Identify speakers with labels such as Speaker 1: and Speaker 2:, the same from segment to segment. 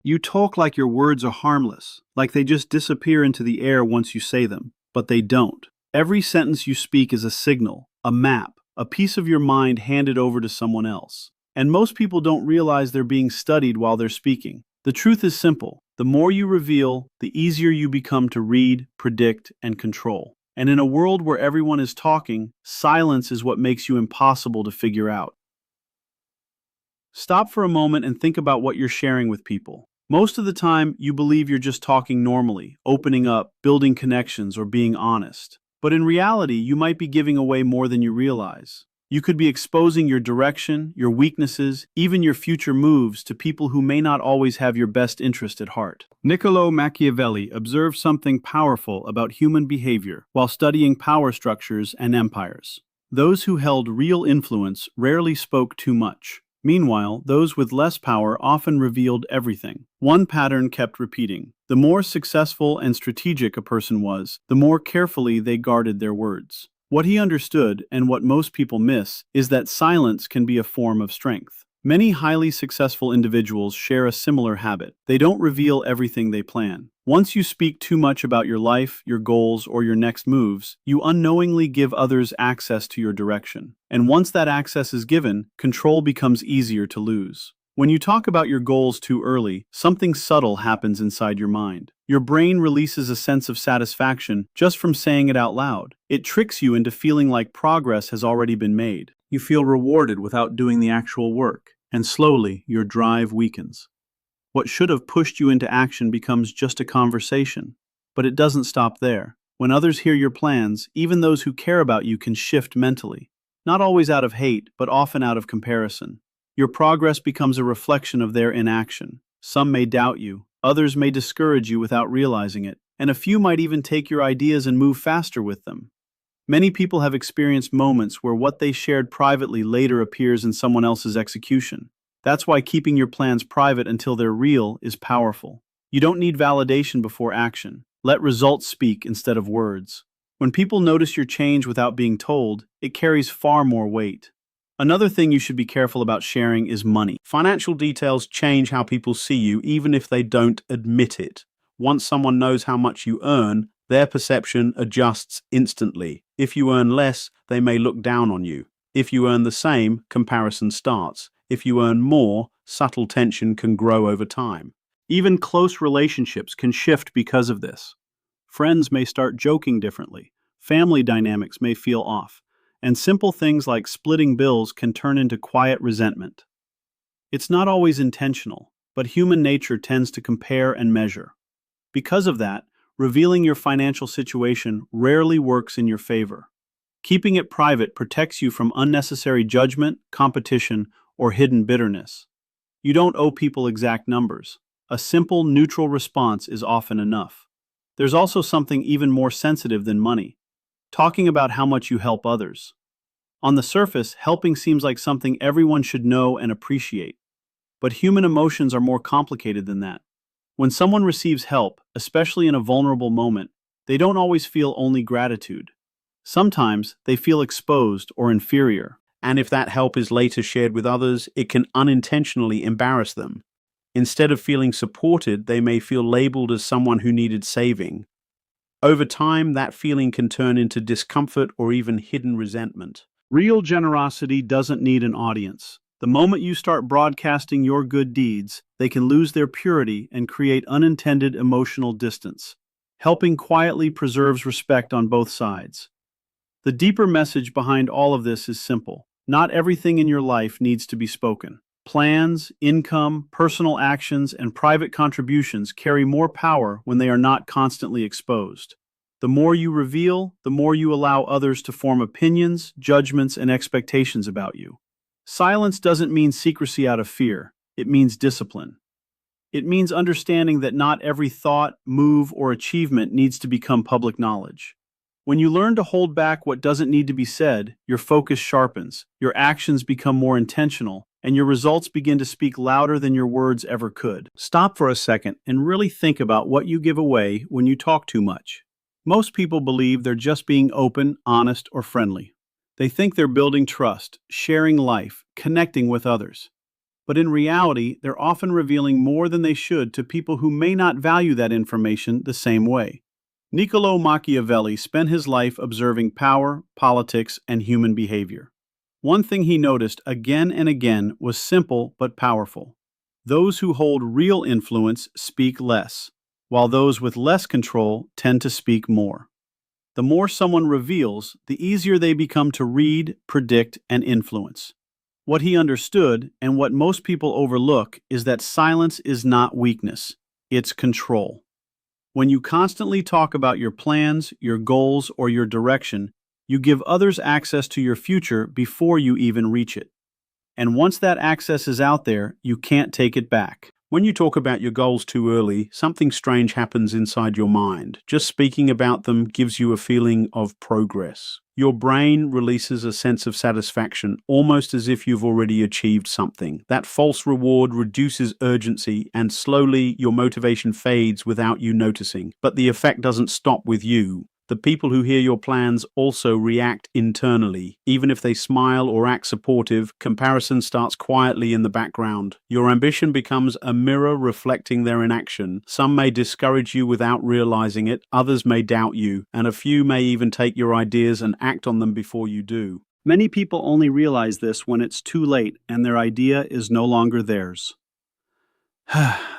Speaker 1: You talk like your words are harmless, like they just disappear into the air once you say them, but they don't. Every sentence you speak is a signal, a map, a piece of your mind handed over to someone else. And most people don't realize they're being studied while they're speaking. The truth is simple. The more you reveal, the easier you become to read, predict, and control. And in a world where everyone is talking, silence is what makes you impossible to figure out. Stop for a moment and think about what you're sharing with people. Most of the time, you believe you're just talking normally, opening up, building connections, or being honest. But in reality, you might be giving away more than you realize. You could be exposing your direction, your weaknesses, even your future moves to people who may not always have your best interest at heart. Niccolo Machiavelli observed something powerful about human behavior while studying power structures and empires. Those who held real influence rarely spoke too much. Meanwhile, those with less power often revealed everything. One pattern kept repeating. The more successful and strategic a person was, the more carefully they guarded their words. What he understood, and what most people miss, is that silence can be a form of strength. Many highly successful individuals share a similar habit. They don't reveal everything they plan. Once you speak too much about your life, your goals, or your next moves, you unknowingly give others access to your direction. And once that access is given, control becomes easier to lose. When you talk about your goals too early, something subtle happens inside your mind. Your brain releases a sense of satisfaction just from saying it out loud. It tricks you into feeling like progress has already been made. You feel rewarded without doing the actual work, and slowly your drive weakens. What should have pushed you into action becomes just a conversation. But it doesn't stop there. When others hear your plans, even those who care about you can shift mentally. Not always out of hate, but often out of comparison. Your progress becomes a reflection of their inaction. Some may doubt you, others may discourage you without realizing it, and a few might even take your ideas and move faster with them. Many people have experienced moments where what they shared privately later appears in someone else's execution. That's why keeping your plans private until they're real is powerful. You don't need validation before action. Let results speak instead of words. When people notice your change without being told, it carries far more weight. Another thing you should be careful about sharing is money. Financial details change how people see you, even if they don't admit it. Once someone knows how much you earn, their perception adjusts instantly. If you earn less, they may look down on you. If you earn the same, comparison starts. If you earn more, subtle tension can grow over time. Even close relationships can shift because of this. Friends may start joking differently. Family dynamics may feel off. And simple things like splitting bills can turn into quiet resentment. It's not always intentional, but human nature tends to compare and measure. Because of that, revealing your financial situation rarely works in your favor. Keeping it private protects you from unnecessary judgment, competition, or hidden bitterness. You don't owe people exact numbers. A simple, neutral response is often enough. There's also something even more sensitive than money. Talking about how much you help others. On the surface, helping seems like something everyone should know and appreciate. But human emotions are more complicated than that. When someone receives help, especially in a vulnerable moment, they don't always feel only gratitude. Sometimes they feel exposed or inferior. And if that help is later shared with others, it can unintentionally embarrass them. Instead of feeling supported, they may feel labeled as someone who needed saving. Over time, that feeling can turn into discomfort or even hidden resentment. Real generosity doesn't need an audience. The moment you start broadcasting your good deeds, they can lose their purity and create unintended emotional distance. Helping quietly preserves respect on both sides. The deeper message behind all of this is simple. Not everything in your life needs to be spoken. Plans, income, personal actions, and private contributions carry more power when they are not constantly exposed. The more you reveal, the more you allow others to form opinions, judgments, and expectations about you. Silence doesn't mean secrecy out of fear. It means discipline. It means understanding that not every thought, move, or achievement needs to become public knowledge. When you learn to hold back what doesn't need to be said, your focus sharpens, your actions become more intentional, and your results begin to speak louder than your words ever could. Stop for a second and really think about what you give away when you talk too much. Most people believe they're just being open, honest, or friendly. They think they're building trust, sharing life, connecting with others. But in reality, they're often revealing more than they should to people who may not value that information the same way. Niccolo Machiavelli spent his life observing power, politics, and human behavior. One thing he noticed again and again was simple but powerful. Those who hold real influence speak less, while those with less control tend to speak more. The more someone reveals, the easier they become to read, predict, and influence. What he understood, and what most people overlook, is that silence is not weakness, it's control. When you constantly talk about your plans, your goals, or your direction, you give others access to your future before you even reach it. And once that access is out there, you can't take it back. When you talk about your goals too early, something strange happens inside your mind. Just speaking about them gives you a feeling of progress. Your brain releases a sense of satisfaction, almost as if you've already achieved something. That false reward reduces urgency, and slowly your motivation fades without you noticing. But the effect doesn't stop with you. The people who hear your plans also react internally. Even if they smile or act supportive, comparison starts quietly in the background. Your ambition becomes a mirror reflecting their inaction. Some may discourage you without realizing it, others may doubt you, and a few may even take your ideas and act on them before you do. Many people only realize this when it's too late and their idea is no longer theirs.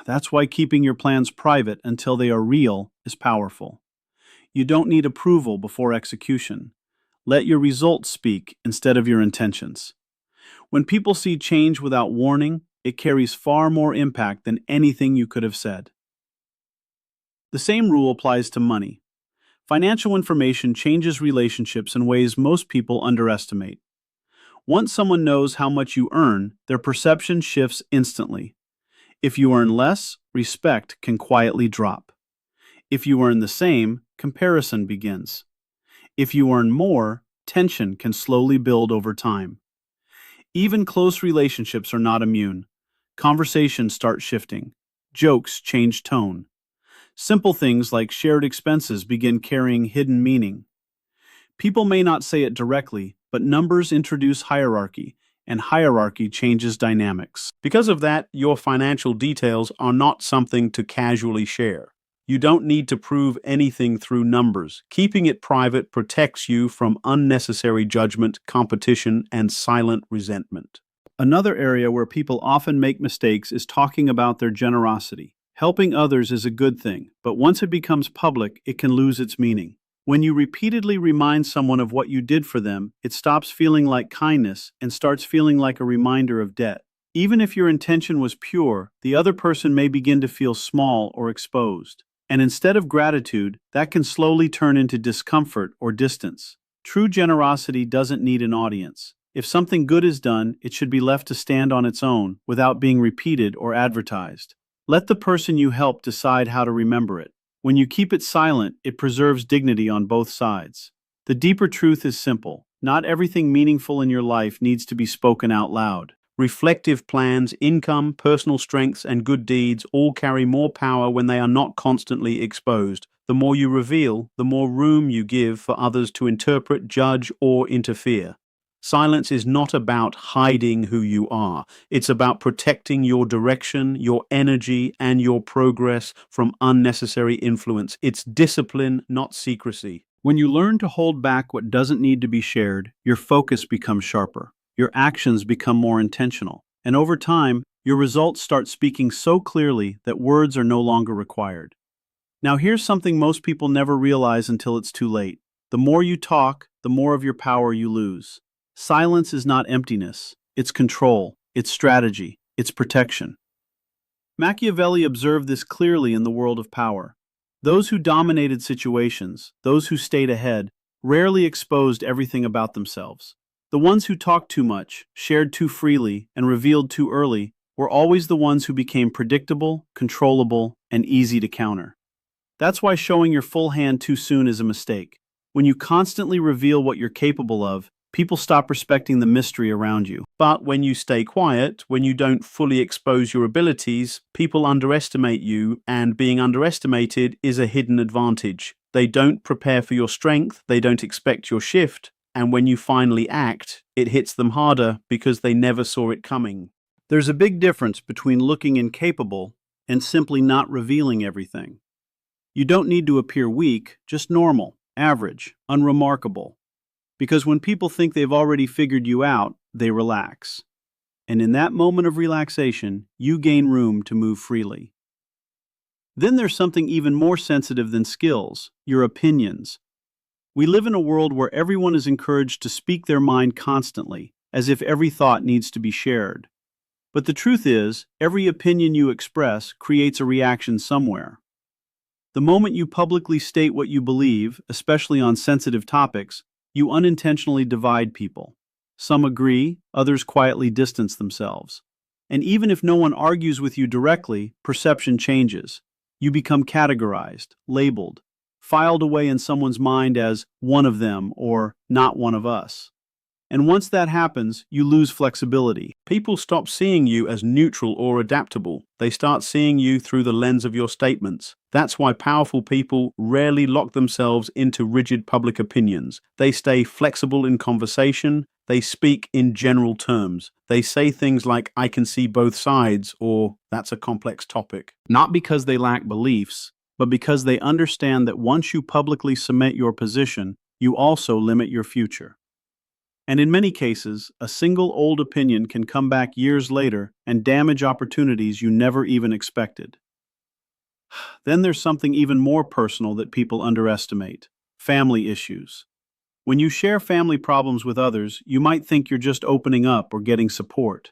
Speaker 1: That's why keeping your plans private until they are real is powerful. You don't need approval before execution. Let your results speak instead of your intentions. When people see change without warning, it carries far more impact than anything you could have said. The same rule applies to money. Financial information changes relationships in ways most people underestimate. Once someone knows how much you earn, their perception shifts instantly. If you earn less, respect can quietly drop. If you earn the same, comparison begins. If you earn more, tension can slowly build over time. Even close relationships are not immune. Conversations start shifting. Jokes change tone. Simple things like shared expenses begin carrying hidden meaning. People may not say it directly, but numbers introduce hierarchy, and hierarchy changes dynamics. Because of that, your financial details are not something to casually share. You don't need to prove anything through numbers. Keeping it private protects you from unnecessary judgment, competition, and silent resentment. Another area where people often make mistakes is talking about their generosity. Helping others is a good thing, but once it becomes public, it can lose its meaning. When you repeatedly remind someone of what you did for them, it stops feeling like kindness and starts feeling like a reminder of debt. Even if your intention was pure, the other person may begin to feel small or exposed. And instead of gratitude, that can slowly turn into discomfort or distance. True generosity doesn't need an audience. If something good is done, it should be left to stand on its own without being repeated or advertised. Let the person you help decide how to remember it. When you keep it silent, it preserves dignity on both sides. The deeper truth is simple. Not everything meaningful in your life needs to be spoken out loud. Reflective plans, income, personal strengths, and good deeds all carry more power when they are not constantly exposed. The more you reveal, the more room you give for others to interpret, judge, or interfere. Silence is not about hiding who you are. It's about protecting your direction, your energy, and your progress from unnecessary influence. It's discipline, not secrecy. When you learn to hold back what doesn't need to be shared, your focus becomes sharper. Your actions become more intentional. And over time, your results start speaking so clearly that words are no longer required. Now here's something most people never realize until it's too late. The more you talk, the more of your power you lose. Silence is not emptiness. It's control. It's strategy. It's protection. Machiavelli observed this clearly in the world of power. Those who dominated situations, those who stayed ahead, rarely exposed everything about themselves. The ones who talked too much, shared too freely, and revealed too early were always the ones who became predictable, controllable, and easy to counter. That's why showing your full hand too soon is a mistake. When you constantly reveal what you're capable of, people stop respecting the mystery around you. But when you stay quiet, when you don't fully expose your abilities, people underestimate you, and being underestimated is a hidden advantage. They don't prepare for your strength, they don't expect your shift, and when you finally act, it hits them harder because they never saw it coming. There's a big difference between looking incapable and simply not revealing everything. You don't need to appear weak, just normal, average, unremarkable. Because when people think they've already figured you out, they relax. And in that moment of relaxation, you gain room to move freely. Then there's something even more sensitive than skills, your opinions. We live in a world where everyone is encouraged to speak their mind constantly, as if every thought needs to be shared. But the truth is, every opinion you express creates a reaction somewhere. The moment you publicly state what you believe, especially on sensitive topics, you unintentionally divide people. Some agree, others quietly distance themselves. And even if no one argues with you directly, perception changes. You become categorized, labeled, filed away in someone's mind as one of them or not one of us. And once that happens, you lose flexibility. People stop seeing you as neutral or adaptable. They start seeing you through the lens of your statements. That's why powerful people rarely lock themselves into rigid public opinions. They stay flexible in conversation. They speak in general terms. They say things like, "I can see both sides," or "That's a complex topic." Not because they lack beliefs, but because they understand that once you publicly cement your position, you also limit your future. And in many cases, a single old opinion can come back years later and damage opportunities you never even expected. Then there's something even more personal that people underestimate: family issues. When you share family problems with others, you might think you're just opening up or getting support.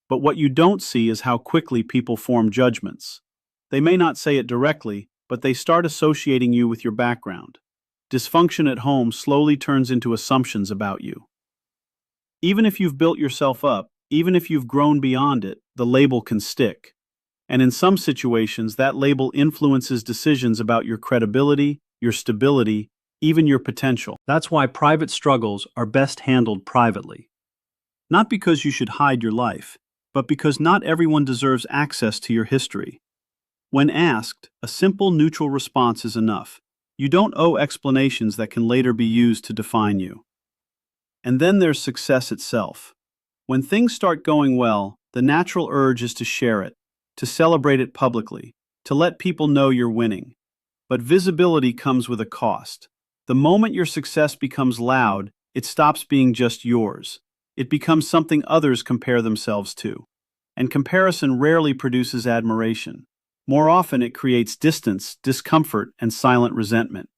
Speaker 1: But what you don't see is how quickly people form judgments. They may not say it directly, but they start associating you with your background. Dysfunction at home slowly turns into assumptions about you. Even if you've built yourself up, even if you've grown beyond it, the label can stick. And in some situations, that label influences decisions about your credibility, your stability, even your potential. That's why private struggles are best handled privately. Not because you should hide your life, but because not everyone deserves access to your history. When asked, a simple neutral response is enough. You don't owe explanations that can later be used to define you. And then there's success itself. When things start going well, the natural urge is to share it, to celebrate it publicly, to let people know you're winning. But visibility comes with a cost. The moment your success becomes loud, it stops being just yours. It becomes something others compare themselves to. And comparison rarely produces admiration. More often, it creates distance, discomfort, and silent resentment.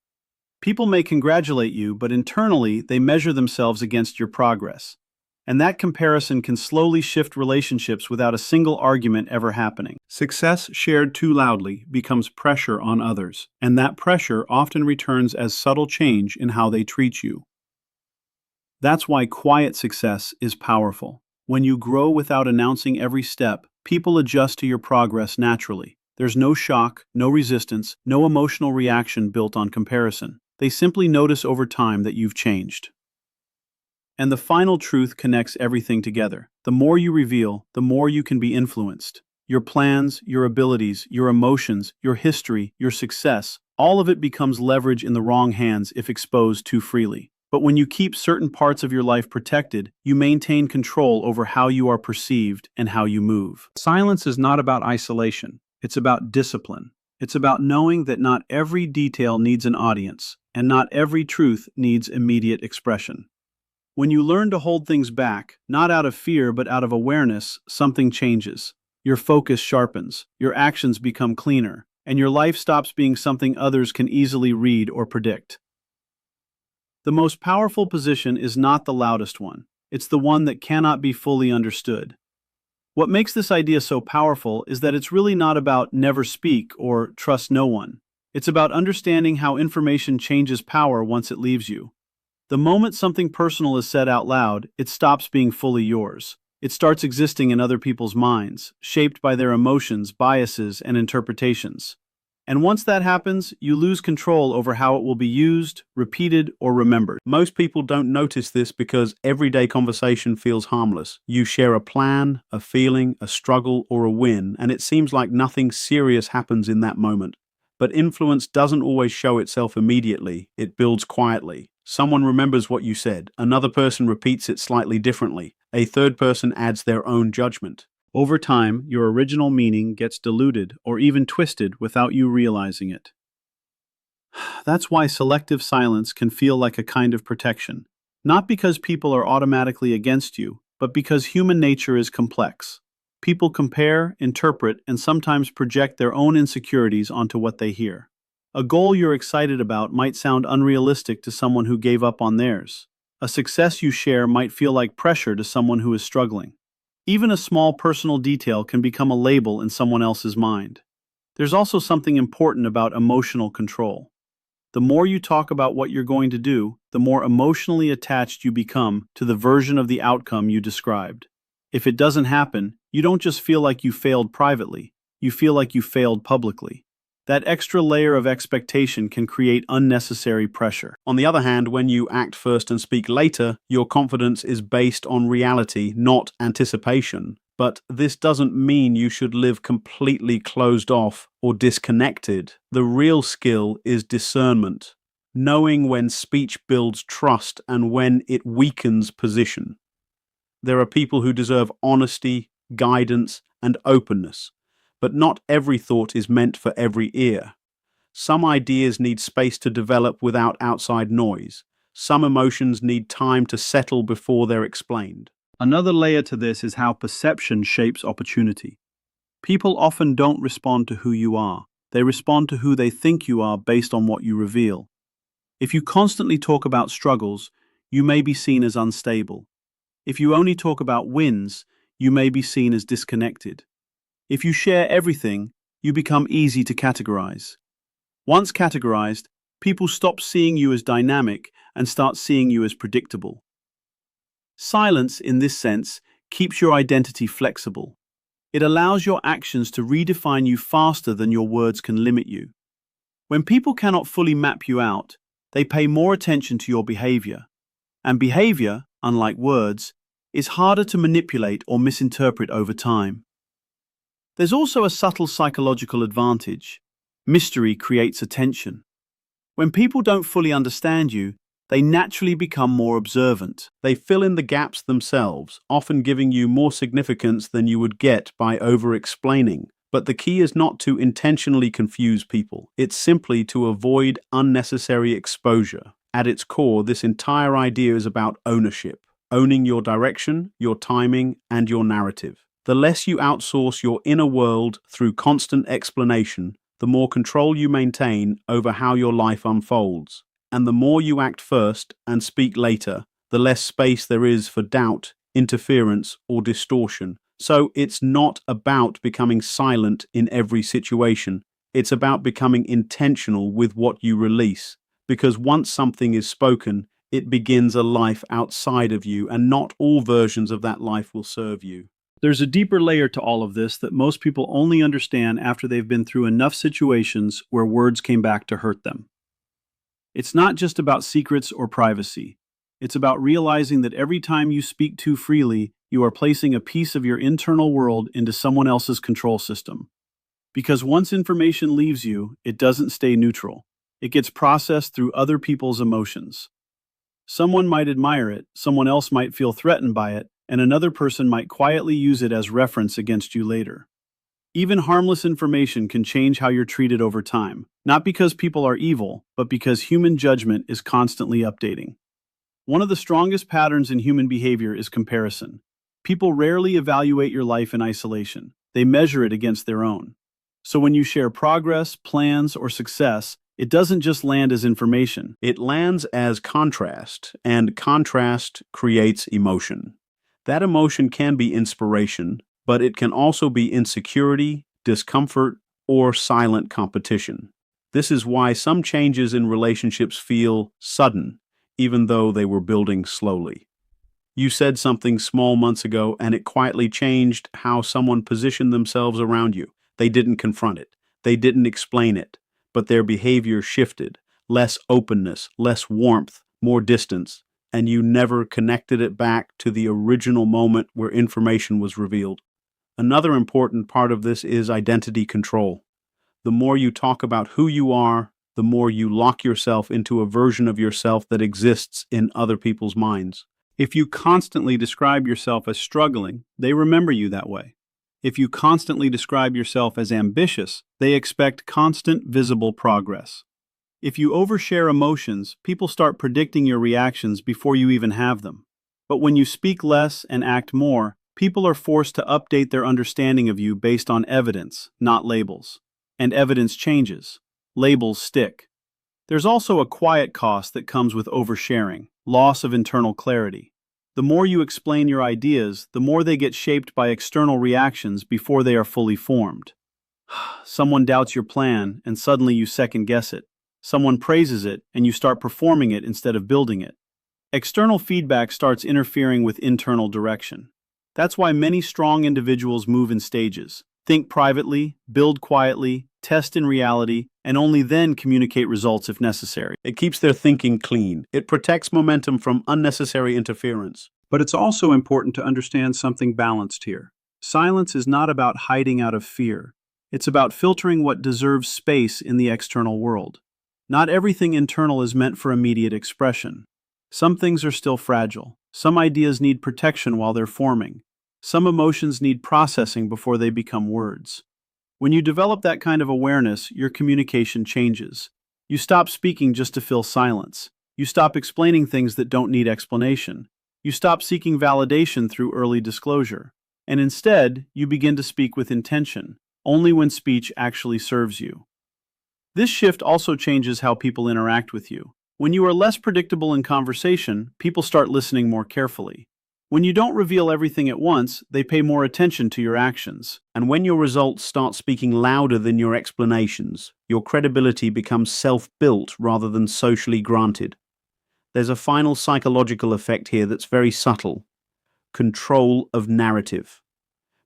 Speaker 1: People may congratulate you, but internally, they measure themselves against your progress. And that comparison can slowly shift relationships without a single argument ever happening. Success shared too loudly becomes pressure on others, and that pressure often returns as subtle change in how they treat you. That's why quiet success is powerful. When you grow without announcing every step, people adjust to your progress naturally. There's no shock, no resistance, no emotional reaction built on comparison. They simply notice over time that you've changed. And the final truth connects everything together. The more you reveal, the more you can be influenced. Your plans, your abilities, your emotions, your history, your success, all of it becomes leverage in the wrong hands if exposed too freely. But when you keep certain parts of your life protected, you maintain control over how you are perceived and how you move. Silence is not about isolation. It's about discipline. It's about knowing that not every detail needs an audience, and not every truth needs immediate expression. When you learn to hold things back, not out of fear but out of awareness, something changes. Your focus sharpens, your actions become cleaner, and your life stops being something others can easily read or predict. The most powerful position is not the loudest one. It's the one that cannot be fully understood. What makes this idea so powerful is that it's really not about never speak or trust no one. It's about understanding how information changes power once it leaves you. The moment something personal is said out loud, it stops being fully yours. It starts existing in other people's minds, shaped by their emotions, biases, and interpretations. And once that happens, you lose control over how it will be used, repeated, or remembered. Most people don't notice this because everyday conversation feels harmless. You share a plan, a feeling, a struggle, or a win, and it seems like nothing serious happens in that moment. But influence doesn't always show itself immediately. It builds quietly. Someone remembers what you said, another person repeats it slightly differently, a third person adds their own judgment. Over time, your original meaning gets diluted or even twisted without you realizing it. That's why selective silence can feel like a kind of protection. Not because people are automatically against you, but because human nature is complex. People compare, interpret, and sometimes project their own insecurities onto what they hear. A goal you're excited about might sound unrealistic to someone who gave up on theirs. A success you share might feel like pressure to someone who is struggling. Even a small personal detail can become a label in someone else's mind. There's also something important about emotional control. The more you talk about what you're going to do, the more emotionally attached you become to the version of the outcome you described. If it doesn't happen, you don't just feel like you failed privately, you feel like you failed publicly. That extra layer of expectation can create unnecessary pressure. On the other hand, when you act first and speak later, your confidence is based on reality, not anticipation. But this doesn't mean you should live completely closed off or disconnected. The real skill is discernment, knowing when speech builds trust and when it weakens position. There are people who deserve honesty, guidance, and openness, but not every thought is meant for every ear. Some ideas need space to develop without outside noise. Some emotions need time to settle before they're explained. Another layer to this is how perception shapes opportunity. People often don't respond to who you are. They respond to who they think you are based on what you reveal. If you constantly talk about struggles, you may be seen as unstable. If you only talk about wins, you may be seen as disconnected. If you share everything, you become easy to categorize. Once categorized, people stop seeing you as dynamic and start seeing you as predictable. Silence, in this sense, keeps your identity flexible. It allows your actions to redefine you faster than your words can limit you. When people cannot fully map you out, they pay more attention to your behavior. And behavior, unlike words, is harder to manipulate or misinterpret over time. There's also a subtle psychological advantage. Mystery creates attention. When people don't fully understand you, they naturally become more observant. They fill in the gaps themselves, often giving you more significance than you would get by over-explaining. But the key is not to intentionally confuse people. It's simply to avoid unnecessary exposure. At its core, this entire idea is about ownership. Owning your direction, your timing, and your narrative. The less you outsource your inner world through constant explanation, the more control you maintain over how your life unfolds. And the more you act first and speak later, the less space there is for doubt, interference, or distortion. So it's not about becoming silent in every situation. It's about becoming intentional with what you release. Because once something is spoken, it begins a life outside of you, and not all versions of that life will serve you. There's a deeper layer to all of this that most people only understand after they've been through enough situations where words came back to hurt them. It's not just about secrets or privacy. It's about realizing that every time you speak too freely, you are placing a piece of your internal world into someone else's control system. Because once information leaves you, it doesn't stay neutral. It gets processed through other people's emotions. Someone might admire it, someone else might feel threatened by it, and another person might quietly use it as reference against you later. Even harmless information can change how you're treated over time, not because people are evil, but because human judgment is constantly updating. One of the strongest patterns in human behavior is comparison. People rarely evaluate your life in isolation. They measure it against their own. So when you share progress, plans, or success, it doesn't just land as information. It lands as contrast, and contrast creates emotion. That emotion can be inspiration, but it can also be insecurity, discomfort, or silent competition. This is why some changes in relationships feel sudden, even though they were building slowly. You said something small months ago, and it quietly changed how someone positioned themselves around you. They didn't confront it. They didn't explain it, but their behavior shifted. Less openness, less warmth, more distance, and you never connected it back to the original moment where information was revealed. Another important part of this is identity control. The more you talk about who you are, the more you lock yourself into a version of yourself that exists in other people's minds. If you constantly describe yourself as struggling, they remember you that way. If you constantly describe yourself as ambitious, they expect constant, visible progress. If you overshare emotions, people start predicting your reactions before you even have them. But when you speak less and act more, people are forced to update their understanding of you based on evidence, not labels. And evidence changes. Labels stick. There's also a quiet cost that comes with oversharing, loss of internal clarity. The more you explain your ideas, the more they get shaped by external reactions before they are fully formed. Someone doubts your plan, and suddenly you second guess it. Someone praises it, and you start performing it instead of building it. External feedback starts interfering with internal direction. That's why many strong individuals move in stages. Think privately, build quietly, test in reality, and only then communicate results if necessary.
Speaker 2: It keeps their thinking clean. It protects momentum from unnecessary interference.
Speaker 1: But it's also important to understand something balanced here. Silence is not about hiding out of fear. It's about filtering what deserves space in the external world. Not everything internal is meant for immediate expression. Some things are still fragile. Some ideas need protection while they're forming. Some emotions need processing before they become words. When you develop that kind of awareness, your communication changes. You stop speaking just to fill silence. You stop explaining things that don't need explanation. You stop seeking validation through early disclosure. And instead, you begin to speak with intention, only when speech actually serves you. This shift also changes how people interact with you. When you are less predictable in conversation, people start listening more carefully. When you don't reveal everything at once, they pay more attention to your actions.
Speaker 2: And when your results start speaking louder than your explanations, your credibility becomes self-built rather than socially granted. There's a final psychological effect here that's very subtle. Control of narrative.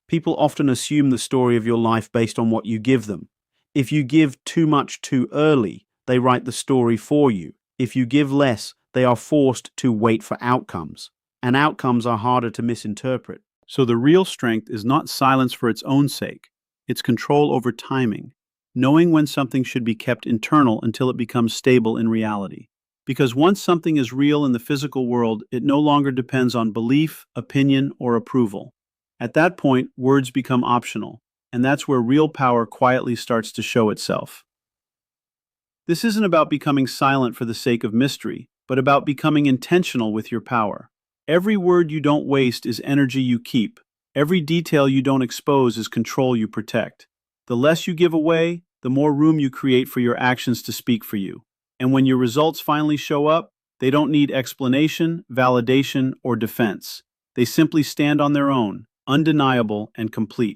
Speaker 2: People often assume the story of your life based on what you give them. If you give too much too early, they write the story for you. If you give less, they are forced to wait for outcomes. And outcomes are harder to misinterpret.
Speaker 1: So the real strength is not silence for its own sake. It's control over timing, knowing when something should be kept internal until it becomes stable in reality. Because once something is real in the physical world, it no longer depends on belief, opinion, or approval. At that point, words become optional, and that's where real power quietly starts to show itself. This isn't about becoming silent for the sake of mystery, but about becoming intentional with your power. Every word you don't waste is energy you keep. Every detail you don't expose is control you protect. The less you give away, the more room you create for your actions to speak for you. And when your results finally show up, they don't need explanation, validation, or defense. They simply stand on their own, undeniable and complete.